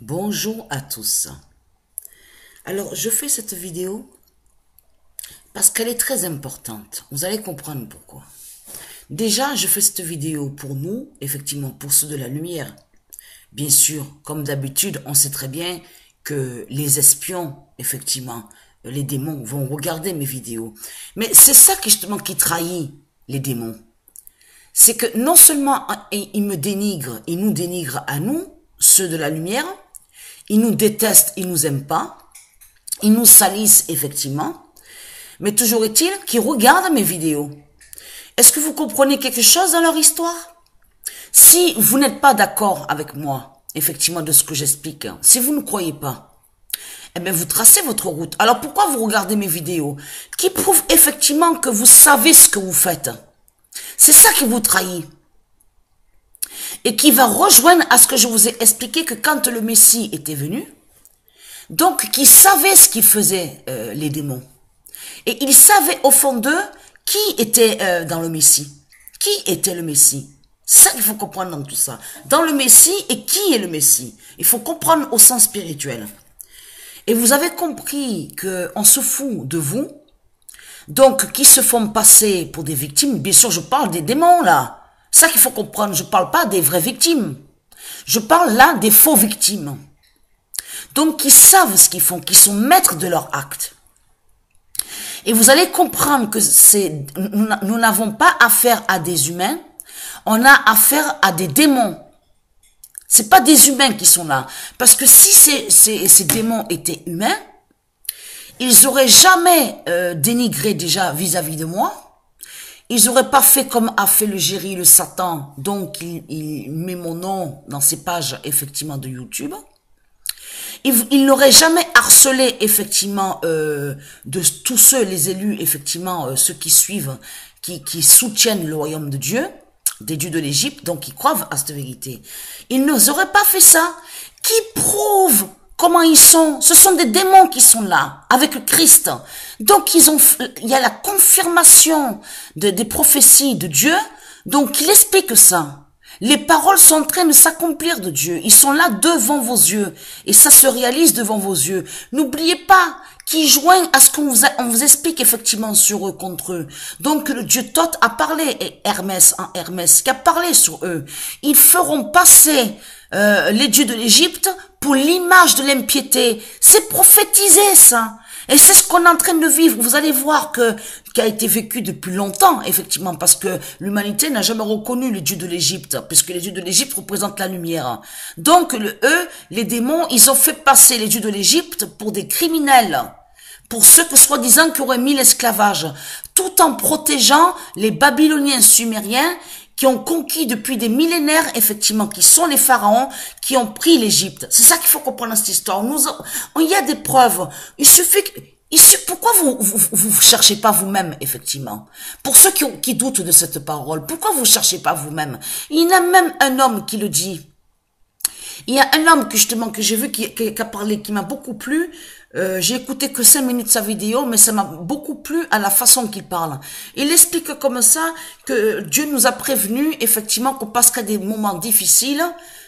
Bonjour à tous. Alors, je fais cette vidéo parce qu'elle est très importante. Vous allez comprendre pourquoi. Déjà, je fais cette vidéo pour nous, effectivement, pour ceux de la lumière. Bien sûr, comme d'habitude, on sait très bien que les espions, effectivement, les démons vont regarder mes vidéos. Mais c'est ça justement qui trahit les démons. C'est que non seulement ils me dénigrent, ils nous dénigrent à nous, ceux de la lumière, ils nous détestent, ils nous aiment pas, ils nous salissent effectivement, mais toujours est-il qu'ils regardent mes vidéos. Est-ce que vous comprenez quelque chose dans leur histoire? Si vous n'êtes pas d'accord avec moi, effectivement, de ce que j'explique, si vous ne croyez pas, eh bien, vous tracez votre route. Alors, pourquoi vous regardez mes vidéos? Qui prouve effectivement que vous savez ce que vous faites. C'est ça qui vous trahit. Et qui va rejoindre à ce que je vous ai expliqué que quand le Messie était venu, donc qui savait ce qu'ils faisaient les démons. Et ils savaient au fond d'eux qui était dans le Messie. Qui était le Messie? C'est ça qu'il faut comprendre dans tout ça. Dans le Messie et qui est le Messie? Il faut comprendre au sens spirituel. Et vous avez compris qu'on se fout de vous, donc qui se font passer pour des victimes. Bien sûr, je parle des démons là. C'est ça qu'il faut comprendre. Je parle pas des vraies victimes. Je parle là des faux victimes. Donc qui savent ce qu'ils font, qui sont maîtres de leur acte. Et vous allez comprendre que nous n'avons pas affaire à des humains, on a affaire à des démons. C'est pas des humains qui sont là. Parce que si ces démons étaient humains, ils auraient jamais dénigré déjà vis-à-vis de moi. Ils auraient pas fait comme a fait le Géry, le Satan. Donc, il met mon nom dans ses pages, effectivement, de YouTube. Il n'aurait jamais harcelé, effectivement, de tous ceux, les élus, effectivement, ceux qui suivent, qui soutiennent le royaume de Dieu, des dieux de l'Égypte, donc qui croient à cette vérité. Ils n'auraient pas fait ça. Qui prouve comment ils sont? Ce sont des démons qui sont là, avec Christ. Donc, il y a la confirmation des prophéties de Dieu, donc il explique ça. Les paroles sont en train de s'accomplir de Dieu. Ils sont là devant vos yeux. Et ça se réalise devant vos yeux. N'oubliez pas qu'ils joignent à ce qu'on vous explique effectivement sur eux, contre eux. Donc le Dieu Thoth a parlé, et Hermès, qui a parlé sur eux. Ils feront passer les dieux de l'Égypte pour l'image de l'impiété. C'est prophétisé ça. Et c'est ce qu'on est en train de vivre. Vous allez voir qui a été vécu depuis longtemps, effectivement, parce que l'humanité n'a jamais reconnu les dieux de l'Égypte, puisque les dieux de l'Égypte représentent la lumière. Donc, les démons, ils ont fait passer les dieux de l'Égypte pour des criminels, pour ceux que soi-disant qui auraient mis l'esclavage, tout en protégeant les Babyloniens sumériens qui ont conquis depuis des millénaires, effectivement, qui sont les pharaons, qui ont pris l'Égypte. C'est ça qu'il faut comprendre dans cette histoire. Il y a des preuves. Pourquoi vous cherchez pas vous-même, effectivement? Pour ceux qui doutent de cette parole, pourquoi vous cherchez pas vous-même? Il y a même un homme qui le dit. Il y a un homme que j'ai vu qui a parlé, qui m'a beaucoup plu. J'ai écouté que 5 minutes sa vidéo, mais ça m'a beaucoup plu à la façon qu'il parle. Il explique comme ça que Dieu nous a prévenus, effectivement, qu'on passera des moments difficiles,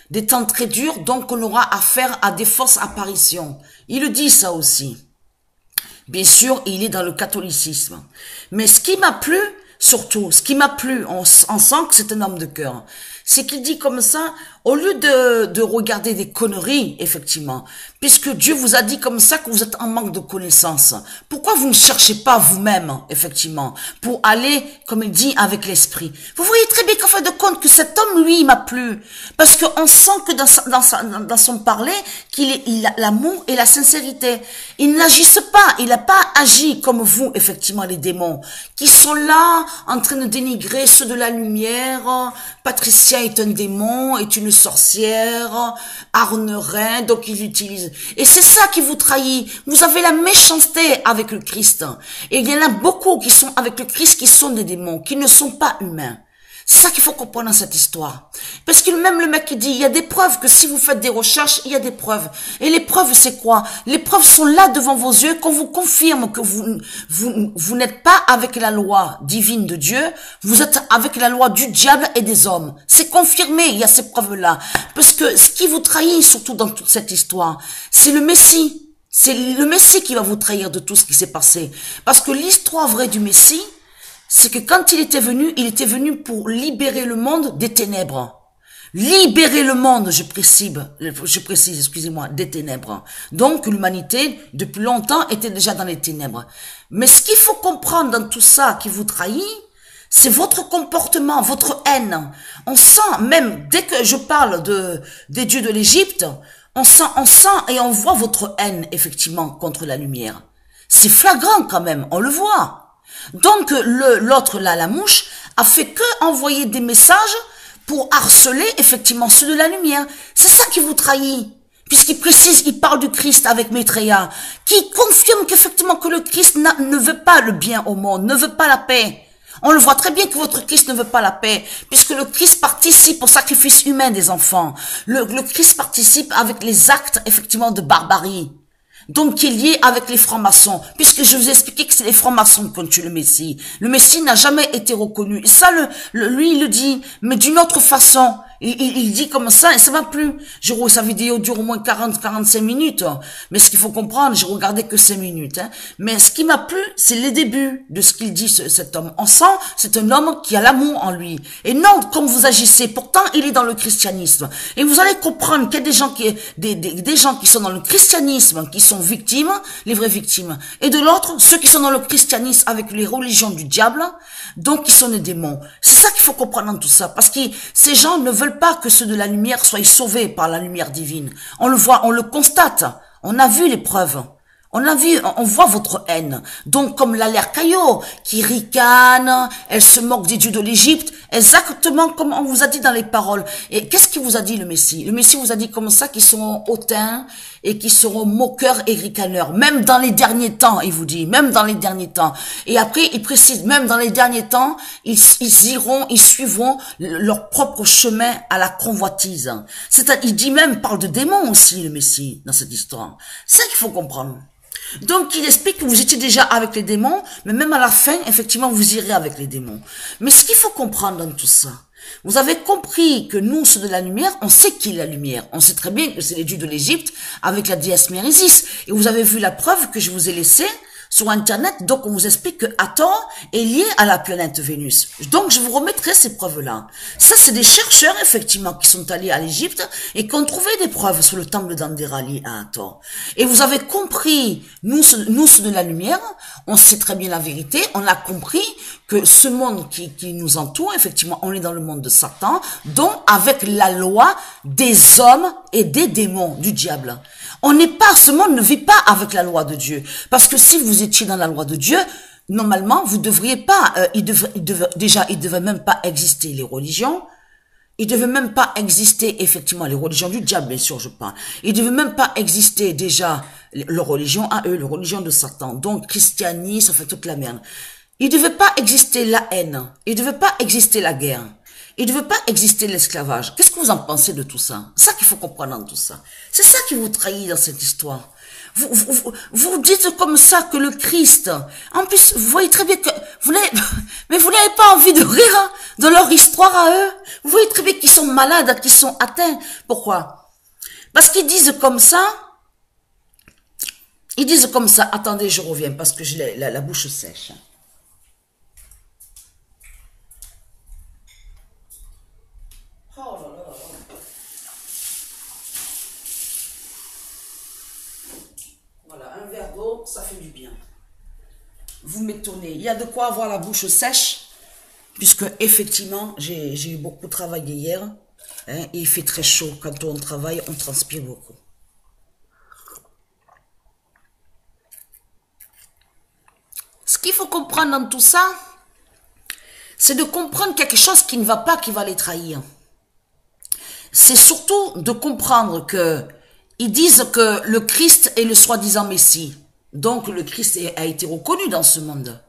des temps très durs, donc on aura affaire à des fausses apparitions. Il le dit ça aussi. Bien sûr, il est dans le catholicisme. Mais ce qui m'a plu, surtout, ce qui m'a plu, on sent que c'est un homme de cœur, c'est qu'il dit comme ça, au lieu de regarder des conneries, effectivement, puisque Dieu vous a dit comme ça que vous êtes en manque de connaissances, pourquoi vous ne cherchez pas vous-même, effectivement, pour aller, comme il dit, avec l'esprit? Vous voyez très bien qu'en fin de compte, que cet homme, lui, il m'a plu, parce qu'on sent que dans son parler, il a l'amour et la sincérité. Il n'agisse pas, il n'a pas agi comme vous, effectivement, les démons, qui sont là, en train de dénigrer ceux de la lumière. Patricia est un démon, est une sorcière, harnerin, donc il utilise. Et c'est ça qui vous trahit. Vous avez la méchanceté avec le Christ. Et il y en a beaucoup qui sont avec le Christ, qui sont des démons, qui ne sont pas humains. C'est ça qu'il faut comprendre dans cette histoire. Parce que même le mec qui dit, il y a des preuves que si vous faites des recherches, il y a des preuves. Et les preuves, c'est quoi? Les preuves sont là devant vos yeux, qu'on vous confirme que vous n'êtes pas avec la loi divine de Dieu, vous êtes avec la loi du diable et des hommes. C'est confirmé, il y a ces preuves-là. Parce que ce qui vous trahit, surtout dans toute cette histoire, c'est le Messie. C'est le Messie qui va vous trahir de tout ce qui s'est passé. Parce que l'histoire vraie du Messie, c'est que quand il était venu pour libérer le monde des ténèbres. Libérer le monde, je précise, excusez-moi, des ténèbres. Donc, l'humanité, depuis longtemps, était déjà dans les ténèbres. Mais ce qu'il faut comprendre dans tout ça qui vous trahit, c'est votre comportement, votre haine. On sent, même dès que je parle des dieux de l'Égypte, on sent et on voit votre haine, effectivement, contre la lumière. C'est flagrant quand même, on le voit. Donc, l'autre là, la mouche, a fait que envoyer des messages pour harceler, effectivement, ceux de la lumière. C'est ça qui vous trahit. Puisqu'il précise, il parle du Christ avec Maitreya, qui confirme qu'effectivement que le Christ ne veut pas le bien au monde, ne veut pas la paix. On le voit très bien que votre Christ ne veut pas la paix, puisque le Christ participe au sacrifice humain des enfants. Le Christ participe avec les actes, effectivement, de barbarie. Donc, qui est lié avec les francs-maçons, puisque je vous ai expliqué que c'est les francs-maçons qui ont tué le Messie. Le Messie n'a jamais été reconnu. Et ça, lui, il le dit, mais d'une autre façon. Il dit comme ça, et ça va plus. Sa vidéo dure au moins 45 minutes. Mais ce qu'il faut comprendre, j'ai regardé que 5 minutes. Mais ce qui m'a plu, c'est les débuts de ce qu'il dit, cet homme. On sent, c'est un homme qui a l'amour en lui. Et non, comme vous agissez. Pourtant, il est dans le christianisme. Et vous allez comprendre qu'il y a des gens qui sont dans le christianisme, qui sont victimes, les vraies victimes. Et de l'autre, ceux qui sont dans le christianisme avec les religions du diable, donc qui sont des démons. C'est ça qu'il faut comprendre dans tout ça. Parce que ces gens ne veulent pas que ceux de la lumière soient sauvés par la lumière divine. On le voit, on le constate. On a vu les preuves. On voit votre haine. Donc, comme l'Alaire Caillot, qui ricane, elle se moque des dieux de l'Égypte, exactement comme on vous a dit dans les paroles. Et qu'est-ce qu'il vous a dit, le Messie? Le Messie vous a dit comme ça qu'ils seront hautains et qu'ils seront moqueurs et ricaneurs. Même dans les derniers temps, il vous dit, même dans les derniers temps. Et après, il précise, même dans les derniers temps, ils suivront leur propre chemin à la convoitise. Il dit même, parle de démons aussi, le Messie, dans cette histoire. C'est ça qu'il faut comprendre. Donc, il explique que vous étiez déjà avec les démons, mais même à la fin, effectivement, vous irez avec les démons. Mais ce qu'il faut comprendre dans tout ça, vous avez compris que nous, ceux de la lumière, on sait qui est la lumière. On sait très bien que c'est les dieux de l'Égypte avec la déesse Mérésis. Et vous avez vu la preuve que je vous ai laissée sur Internet. Donc, on vous explique que Hathor est lié à la planète Vénus. Donc, je vous remettrai ces preuves-là. Ça, c'est des chercheurs, effectivement, qui sont allés à l'Égypte et qui ont trouvé des preuves sur le temple d'Andera lié à Hathor. Et vous avez compris, nous, ceux de la lumière, on sait très bien la vérité. On a compris que ce monde qui nous entoure, effectivement, on est dans le monde de Satan, donc avec la loi des hommes et des démons, du diable. Ce monde ne vit pas avec la loi de Dieu. Parce que si vous étiez dans la loi de Dieu, normalement, vous devriez pas, il devait même pas exister les religions. Il devait même pas exister, effectivement, les religions du diable, bien sûr, je parle. Il devait même pas exister, déjà, leur religion à eux, la religion de Satan. Donc, christianisme, enfin, toute la merde. Il devait pas exister la haine. Il devait pas exister la guerre. Il ne veut pas exister l'esclavage. Qu'est-ce que vous en pensez de tout ça? C'est ça qu'il faut comprendre dans tout ça. C'est ça qui vous trahit dans cette histoire. Vous dites comme ça que le Christ, en plus, vous voyez très bien que vous n'avez pas envie de rire de leur histoire à eux. Vous voyez très bien qu'ils sont malades, qu'ils sont atteints. Pourquoi? Parce qu'ils disent comme ça. Ils disent comme ça. Attendez, je reviens parce que j'ai la bouche sèche. Voilà, un verre d'eau, ça fait du bien. Vous m'étonnez. Il y a de quoi avoir la bouche sèche, puisque effectivement, j'ai eu beaucoup travaillé hier. Et il fait très chaud. Quand on travaille, on transpire beaucoup. Ce qu'il faut comprendre dans tout ça, c'est de comprendre quelque chose qui ne va pas, qui va les trahir. C'est surtout de comprendre que ils disent que le Christ est le soi-disant Messie. Donc le Christ a été reconnu dans ce monde.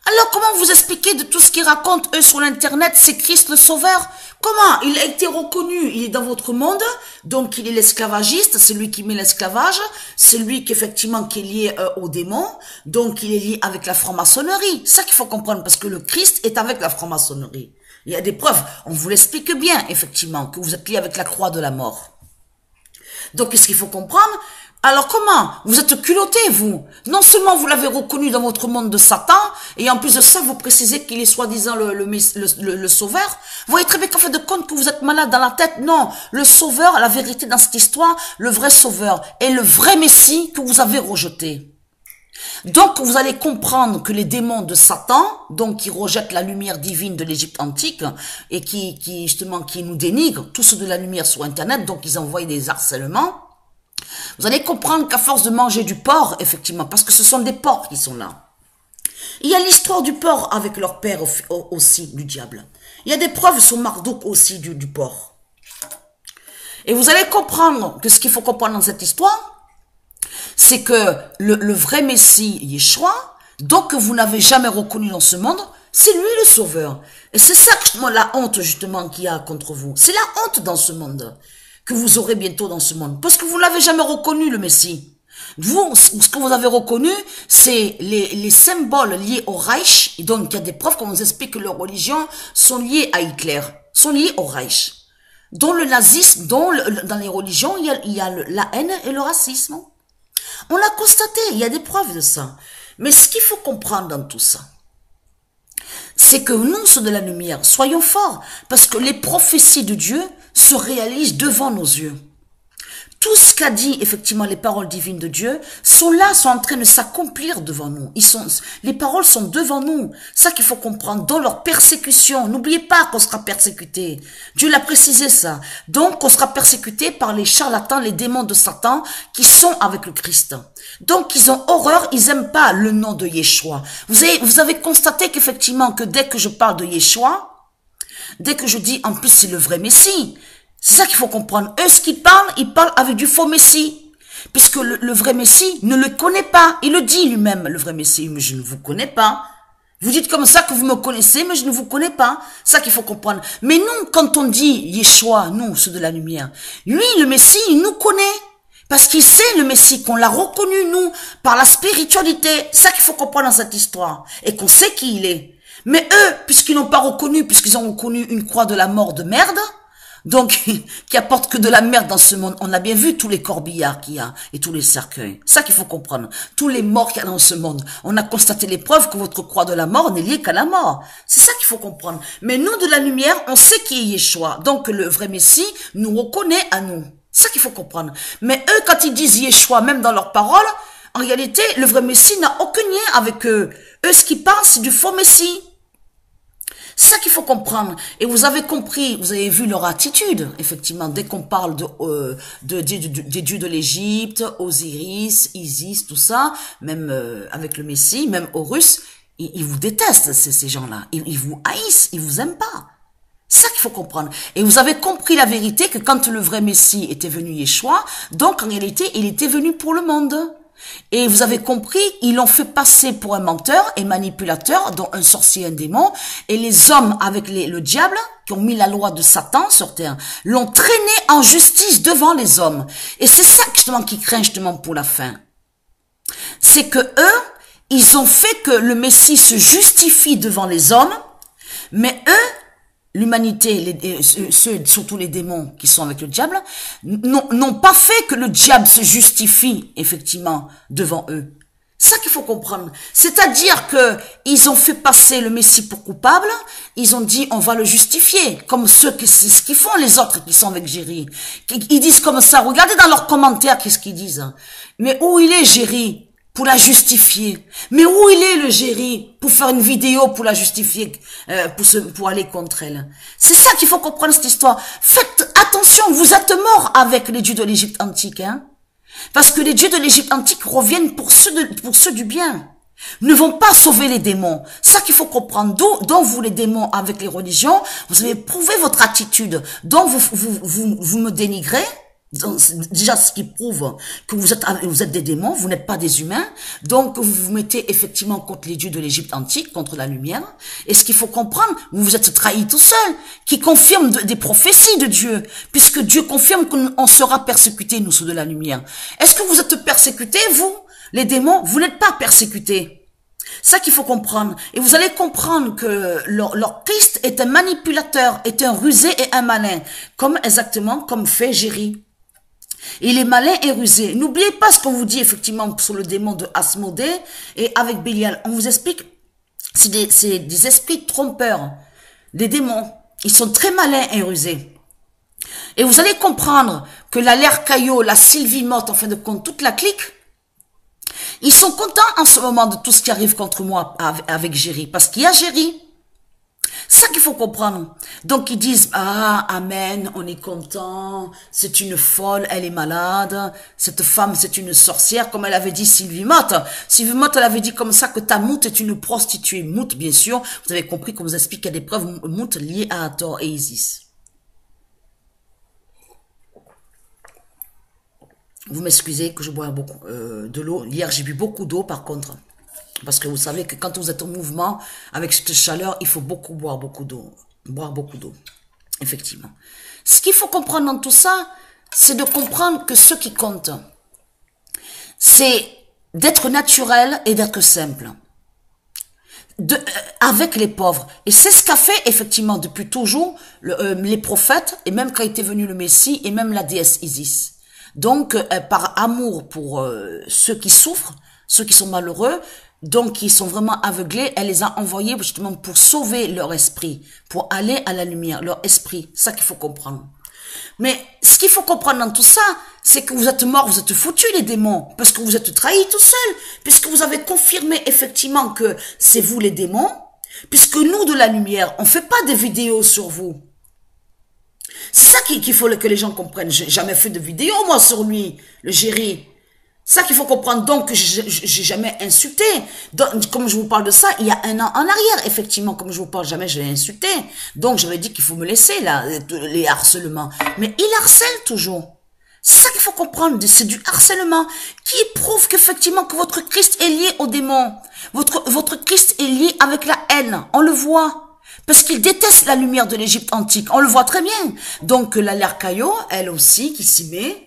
Alors comment vous expliquez de tout ce qu'ils racontent eux sur l'internet, c'est Christ le Sauveur? Comment? Il a été reconnu, il est dans votre monde, donc il est l'esclavagiste, c'est lui qui met l'esclavage, c'est lui qui effectivement qui est lié au démon, donc il est lié avec la franc-maçonnerie. C'est ça qu'il faut comprendre, parce que le Christ est avec la franc-maçonnerie. Il y a des preuves, on vous l'explique bien, effectivement, que vous êtes lié avec la croix de la mort. Donc qu'est-ce qu'il faut comprendre? Alors comment? Vous êtes culotté, vous. Non seulement vous l'avez reconnu dans votre monde de Satan, et en plus de ça, vous précisez qu'il est soi-disant le sauveur. Vous voyez très bien qu'en fait de compte que vous êtes malade dans la tête. Non, le sauveur, la vérité dans cette histoire, le vrai sauveur est le vrai Messie que vous avez rejeté. Donc, vous allez comprendre que les démons de Satan, donc qui rejettent la lumière divine de l'Égypte antique et qui justement qui nous dénigrent, tous ceux de la lumière sur Internet, donc ils envoient des harcèlements. Vous allez comprendre qu'à force de manger du porc, effectivement, parce que ce sont des porcs qui sont là. Il y a l'histoire du porc avec leur père aussi, du diable. Il y a des preuves sur Marduk aussi du porc. Et vous allez comprendre que ce qu'il faut comprendre dans cette histoire, c'est que le vrai Messie, Yeshua, donc que vous n'avez jamais reconnu dans ce monde, c'est lui le sauveur. Et c'est ça que la honte justement qu'il y a contre vous. C'est la honte dans ce monde que vous aurez bientôt dans ce monde. Parce que vous n'avez jamais reconnu le Messie. Vous, ce que vous avez reconnu, c'est les symboles liés au Reich. Et donc, il y a des preuves qu'on nous explique que leurs religions sont liées à Hitler, sont liées au Reich. Dans le nazisme, dans les religions, il y a la haine et le racisme. On l'a constaté, il y a des preuves de ça. Mais ce qu'il faut comprendre dans tout ça, c'est que nous, ceux de la lumière, soyons forts, parce que les prophéties de Dieu se réalisent devant nos yeux. Tout ce qu'a dit effectivement les paroles divines de Dieu sont là, sont en train de s'accomplir devant nous. Les paroles sont devant nous. Ça qu'il faut comprendre. Dans leur persécution, n'oubliez pas qu'on sera persécuté. Dieu l'a précisé ça. Donc on sera persécuté par les charlatans, les démons de Satan qui sont avec le Christ. Donc ils ont horreur, ils aiment pas le nom de Yeshua. Vous avez constaté qu'effectivement que dès que je parle de Yeshua, dès que je dis en plus c'est le vrai Messie, c'est ça qu'il faut comprendre. Eux, ce qu'ils parlent, ils parlent avec du faux Messie. Puisque le vrai Messie ne le connaît pas. Il le dit lui-même, le vrai Messie. Mais je ne vous connais pas. Vous dites comme ça que vous me connaissez, mais je ne vous connais pas. C'est ça qu'il faut comprendre. Mais nous, quand on dit Yeshua, nous, ceux de la lumière, lui, le Messie, il nous connaît. Parce qu'il sait le Messie, qu'on l'a reconnu, nous, par la spiritualité. C'est ça qu'il faut comprendre dans cette histoire. Et qu'on sait qui il est. Mais eux, puisqu'ils n'ont pas reconnu, puisqu'ils ont reconnu une croix de la mort de merde, donc, qui apporte que de la merde dans ce monde. On a bien vu tous les corbillards qu'il y a et tous les cercueils. C'est ça qu'il faut comprendre. Tous les morts qu'il y a dans ce monde. On a constaté les preuves que votre croix de la mort n'est liée qu'à la mort. C'est ça qu'il faut comprendre. Mais nous, de la lumière, on sait qui est Yeshua. Donc, le vrai Messie nous reconnaît à nous. C'est ça qu'il faut comprendre. Mais eux, quand ils disent Yeshua, même dans leurs paroles, en réalité, le vrai Messie n'a aucun lien avec eux. Eux, ce qu'ils parlent, c'est du faux Messie. C'est ça qu'il faut comprendre. Et vous avez compris, vous avez vu leur attitude, effectivement, dès qu'on parle des dieux de l'Égypte, Osiris, Isis, tout ça, même avec le Messie, même Horus, ils vous détestent, ces gens-là. Ils vous haïssent, ils vous aiment pas. C'est ça qu'il faut comprendre. Et vous avez compris la vérité que quand le vrai Messie était venu Yeshua, donc en réalité, il était venu pour le monde. Et vous avez compris, ils l'ont fait passer pour un menteur et manipulateur, dont un sorcier et un démon, et les hommes avec le diable, qui ont mis la loi de Satan sur terre, l'ont traîné en justice devant les hommes. Et c'est ça justement qui craint justement pour la fin. C'est que eux, ils ont fait que le Messie se justifie devant les hommes, mais eux, l'humanité, surtout les démons qui sont avec le diable, n'ont pas fait que le diable se justifie, effectivement, devant eux. C'est ça qu'il faut comprendre. C'est-à-dire que ils ont fait passer le Messie pour coupable, ils ont dit on va le justifier, comme c'est ce qu'ils font les autres qui sont avec Jéry. Ils disent comme ça, regardez dans leurs commentaires qu'est-ce qu'ils disent. Mais où il est Jéry pour la justifier? Mais où il est le Jéry pour faire une vidéo pour la justifier, pour aller contre elle? C'est ça qu'il faut comprendre cette histoire. Faites attention, vous êtes morts avec les dieux de l'Égypte antique, hein. Parce que les dieux de l'Égypte antique reviennent pour ceux du bien. Ne vont pas sauver les démons. C'est ça qu'il faut comprendre. Donc vous les démons avec les religions, vous avez prouvé votre attitude. Donc vous me dénigrez. Donc, déjà, ce qui prouve que vous êtes des démons, vous n'êtes pas des humains. Donc, vous vous mettez effectivement contre les dieux de l'Égypte antique, contre la lumière. Et ce qu'il faut comprendre, vous vous êtes trahis tout seul, qui confirme des prophéties de Dieu, puisque Dieu confirme qu'on sera persécutés, nous, ceux de la lumière. Est-ce que vous êtes persécutés, vous, les démons? Vous n'êtes pas persécutés. C'est ça qu'il faut comprendre. Et vous allez comprendre que leur Christ est un manipulateur, est un rusé et un malin, exactement comme fait Jéry. Il est malin et rusé. N'oubliez pas ce qu'on vous dit effectivement sur le démon de Asmodée et avec Bélial. On vous explique, c'est des esprits trompeurs, des démons. Ils sont très malins et rusés. Et vous allez comprendre que la Lercaillot, la Sylvie Motte, en fin de compte, toute la clique, ils sont contents en ce moment de tout ce qui arrive contre moi avec Jéry. Parce qu'il y a Jéry. C'est ça qu'il faut comprendre. Donc ils disent, ah, amen, on est content, c'est une folle, elle est malade, cette femme c'est une sorcière, comme elle avait dit Sylvie Motte. Sylvie Motte, elle avait dit comme ça que ta Moute est une prostituée. Moute, bien sûr, vous avez compris qu'on vous explique qu'il y a des preuves Moute liées à Hathor et Isis. Vous m'excusez que je bois beaucoup de l'eau. Hier, j'ai bu beaucoup d'eau par contre. Parce que vous savez que quand vous êtes en mouvement, avec cette chaleur, il faut boire beaucoup d'eau. Boire beaucoup d'eau. Effectivement. Ce qu'il faut comprendre dans tout ça, c'est de comprendre que ce qui compte, c'est d'être naturel et d'être simple. Avec les pauvres. Et c'est ce qu'a fait effectivement depuis toujours les prophètes, et même quand était venu le Messie, et même la déesse Isis. Donc, par amour pour ceux qui souffrent, ceux qui sont malheureux, donc qui sont vraiment aveuglés, elle les a envoyés justement pour sauver leur esprit, pour aller à la lumière, leur esprit. C'est ça qu'il faut comprendre. Mais ce qu'il faut comprendre dans tout ça, c'est que vous êtes morts, vous êtes foutus les démons, parce que vous êtes trahis tout seul, puisque vous avez confirmé effectivement que c'est vous les démons, puisque nous de la lumière, on fait pas des vidéos sur vous. C'est ça qu'il faut que les gens comprennent. J'ai jamais fait de vidéo, moi, sur lui, le Jéry. C'est ça qu'il faut comprendre. Donc, j'ai jamais insulté. Donc, comme je vous parle de ça, il y a un an en arrière, effectivement, comme je vous parle, jamais je l'ai insulté. Donc, j'avais dit qu'il faut me laisser, là, les harcèlements. Mais il harcèle toujours. C'est ça qu'il faut comprendre. C'est du harcèlement qui prouve qu'effectivement, que votre Christ est lié au démon. Votre Christ est lié avec la haine. On le voit. Parce qu'il déteste la lumière de l'Égypte antique. On le voit très bien. Donc, la Lercaillot, elle aussi, qui s'y met,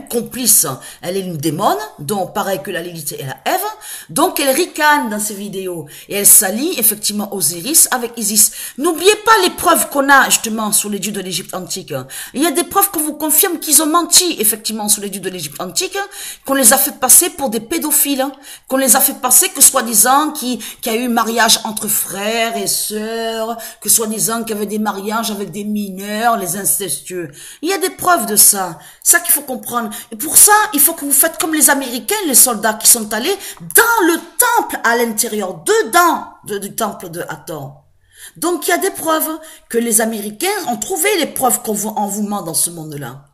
complice, elle est une démone, donc pareil que la Lilith et la Ève, donc elle ricane dans ses vidéos, et elle s'allie effectivement Osiris avec Isis. N'oubliez pas les preuves qu'on a justement sur les dieux de l'Égypte antique. Il y a des preuves qu'on vous confirme qu'ils ont menti effectivement sur les dieux de l'Égypte antique, qu'on les a fait passer pour des pédophiles, qu'on les a fait passer que soi-disant qu'il y a eu mariage entre frères et sœurs, que soi-disant qu'il y avait des mariages avec des mineurs, les incestueux. Il y a des preuves de ça. Ça qu'il faut comprendre. Et pour ça, il faut que vous faites comme les Américains, les soldats qui sont allés dans le temple à l'intérieur, dedans du temple de Hathor. Donc, il y a des preuves que les Américains ont trouvé les preuves qu'on vous ment dans ce monde-là.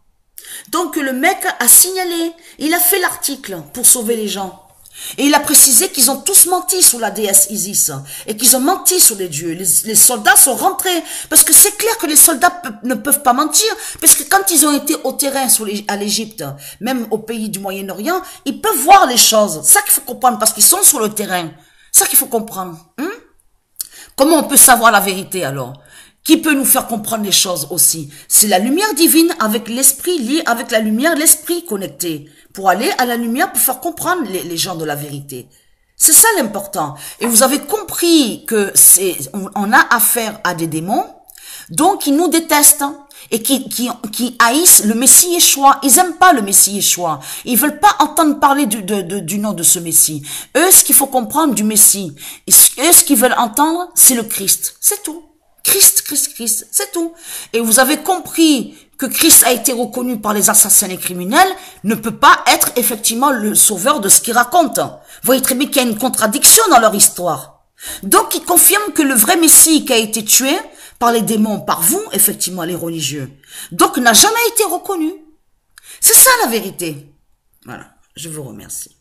Donc, le mec a signalé, il a fait l'article pour sauver les gens. Et il a précisé qu'ils ont tous menti sur la déesse Isis et qu'ils ont menti sur les dieux. Les soldats sont rentrés parce que c'est clair que les soldats ne peuvent pas mentir parce que quand ils ont été au terrain à l'Égypte, même au pays du Moyen-Orient, ils peuvent voir les choses. C'est ça qu'il faut comprendre parce qu'ils sont sur le terrain. C'est ça qu'il faut comprendre. Comment on peut savoir la vérité alors? Qui peut nous faire comprendre les choses aussi? C'est la lumière divine avec l'esprit lié avec la lumière, l'esprit connecté. Pour aller à la lumière, pour faire comprendre les gens de la vérité. C'est ça l'important. Et vous avez compris que on a affaire à des démons, donc ils nous détestent, et qui haïssent le Messie Yeshua. Ils aiment pas le Messie Yeshua. Ils veulent pas entendre parler du nom de ce Messie. Eux, ce qu'il faut comprendre du Messie, eux, ce qu'ils veulent entendre, c'est le Christ. C'est tout. Christ, c'est tout. Et vous avez compris que Christ a été reconnu par les assassins et criminels, ne peut pas être effectivement le sauveur de ce qu'ils racontent. Vous voyez très bien qu'il y a une contradiction dans leur histoire. Donc, ils confirment que le vrai Messie qui a été tué par les démons, par vous, effectivement, les religieux, donc n'a jamais été reconnu. C'est ça la vérité. Voilà, je vous remercie.